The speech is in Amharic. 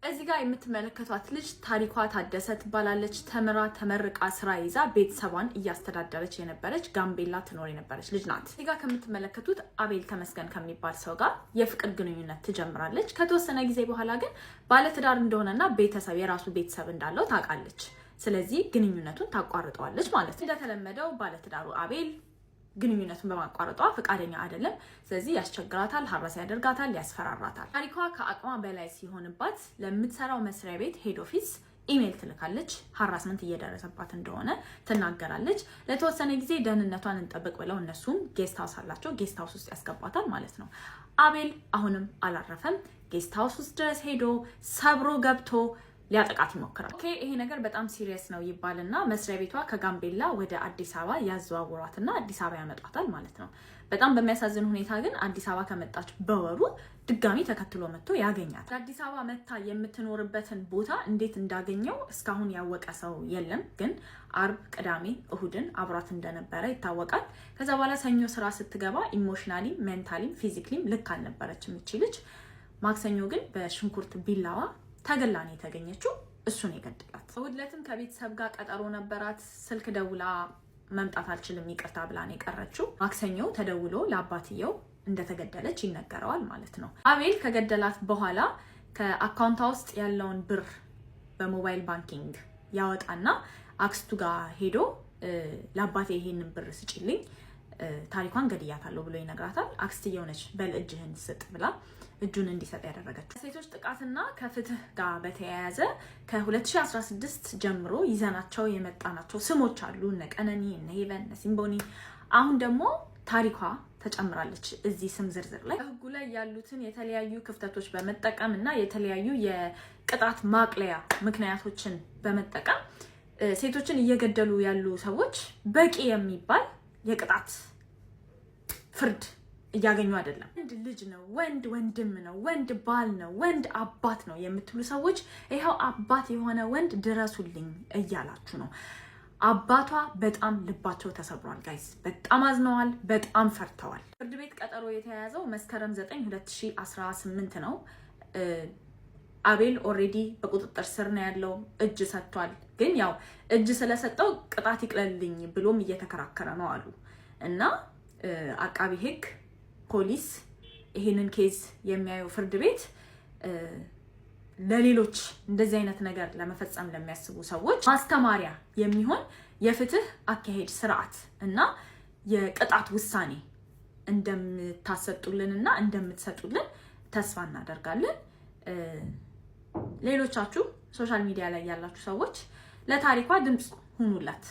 እዚህ ጋር የምትመለከቷት ልጅ ታሪኳ ታደሰ ትባላለች። ተመርቃ ስራ ይዛ ቤተሰቧን እያስተዳደረች የነበረች ጋምቤላ ትኖር የነበረች ልጅ ናት። እዚህ ጋር ከምትመለከቱት አቤል ተመስገን ከሚባል ሰው ጋር የፍቅር ግንኙነት ትጀምራለች። ከተወሰነ ጊዜ በኋላ ግን ባለትዳር እንደሆነና ቤተሰብ የራሱ ቤተሰብ እንዳለው ታውቃለች። ስለዚህ ግንኙነቱን ታቋርጠዋለች ማለት ነው። እንደተለመደው ባለትዳሩ አቤል ግንኙነቱን በማቋረጧ ፈቃደኛ አይደለም። ስለዚህ ያስቸግራታል፣ ሀራስ ያደርጋታል፣ ያስፈራራታል። ታሪኳ ከአቅሟ በላይ ሲሆንባት ለምትሰራው መስሪያ ቤት ሄድ ኦፊስ ኢሜል ትልካለች። ሀራስመንት እየደረሰባት እንደሆነ ትናገራለች። ለተወሰነ ጊዜ ደህንነቷን እንጠብቅ ብለው እነሱም ጌስት ሃውስ አላቸው። ጌስት ሃውስ ውስጥ ያስገባታል ማለት ነው። አቤል አሁንም አላረፈም። ጌስት ሃውስ ውስጥ ድረስ ሄዶ ሰብሮ ገብቶ ሊያጠቃት ይሞክራል። ይሄ ነገር በጣም ሲሪየስ ነው ይባልና መስሪያ ቤቷ ከጋምቤላ ወደ አዲስ አበባ ያዘዋውሯትና አዲስ አበባ ያመጣታል ማለት ነው። በጣም በሚያሳዝን ሁኔታ ግን አዲስ አበባ ከመጣች በወሩ ድጋሚ ተከትሎ መጥቶ ያገኛታል። አዲስ አበባ መታ የምትኖርበትን ቦታ እንዴት እንዳገኘው እስካሁን ያወቀ ሰው የለም። ግን አርብ፣ ቅዳሜ፣ እሁድን አብሯት እንደነበረ ይታወቃል። ከዛ በኋላ ሰኞ ስራ ስትገባ ኢሞሽናሊ፣ ሜንታሊም ፊዚክሊም ልክ አልነበረችም እቺ ልጅ። ማክሰኞ ግን በሽንኩርት ቢላዋ ተገላ ነው የተገኘችው። እሱን የገደላት። እሁድ ዕለትም ከቤተሰብ ጋር ቀጠሮ ነበራት። ስልክ ደውላ መምጣት አልችልም ይቅርታ ብላ ነው የቀረችው። ማክሰኞ ተደውሎ ለአባትየው እንደተገደለች ይነገረዋል ማለት ነው። አቤል ከገደላት በኋላ ከአካውንቷ ውስጥ ያለውን ብር በሞባይል ባንኪንግ ያወጣና አክስቱ ጋር ሄዶ ለአባቴ ይሄንን ብር ስጪልኝ ታሪኳን ገድያታለሁ ብሎ ይነግራታል። አክስትየው ነች በል እጅህን ስጥ ብላ እጁን እንዲሰጥ ያደረገችው። ከሴቶች ጥቃትና ከፍትህ ጋር በተያያዘ ከ2016 ጀምሮ ይዘናቸው የመጣናቸው ስሞች አሉ። እነ ቀነኒ፣ እነ ሄቨን፣ እነ ሲምቦኒ። አሁን ደግሞ ታሪኳ ተጨምራለች እዚህ ስም ዝርዝር ላይ። ህጉ ላይ ያሉትን የተለያዩ ክፍተቶች በመጠቀም እና የተለያዩ የቅጣት ማቅለያ ምክንያቶችን በመጠቀም ሴቶችን እየገደሉ ያሉ ሰዎች በቂ የሚባል የቅጣት ፍርድ እያገኙ አይደለም። ወንድ ልጅ ነው፣ ወንድ ወንድም ነው፣ ወንድ ባል ነው፣ ወንድ አባት ነው የምትሉ ሰዎች ይኸው አባት የሆነ ወንድ ድረሱልኝ እያላችሁ ነው። አባቷ በጣም ልባቸው ተሰብሯል ጋይስ። በጣም አዝነዋል፣ በጣም ፈርተዋል። ፍርድ ቤት ቀጠሮ የተያያዘው መስከረም 9 2018 ነው። አቤል ኦሬዲ በቁጥጥር ስር ነው ያለው። እጅ ሰጥቷል። ግን ያው እጅ ስለሰጠው ቅጣት ይቅለልኝ ብሎም እየተከራከረ ነው አሉ እና አቃቢ ህግ፣ ፖሊስ ይሄንን ኬዝ የሚያየው ፍርድ ቤት ለሌሎች እንደዚህ አይነት ነገር ለመፈጸም ለሚያስቡ ሰዎች ማስተማሪያ የሚሆን የፍትህ አካሄድ ስርዓት እና የቅጣት ውሳኔ እንደምታሰጡልንና እንደምትሰጡልን ተስፋ እናደርጋለን። ሌሎቻችሁ ሶሻል ሚዲያ ላይ ያላችሁ ሰዎች ለታሪኳ ድምጽ ሁኑላት።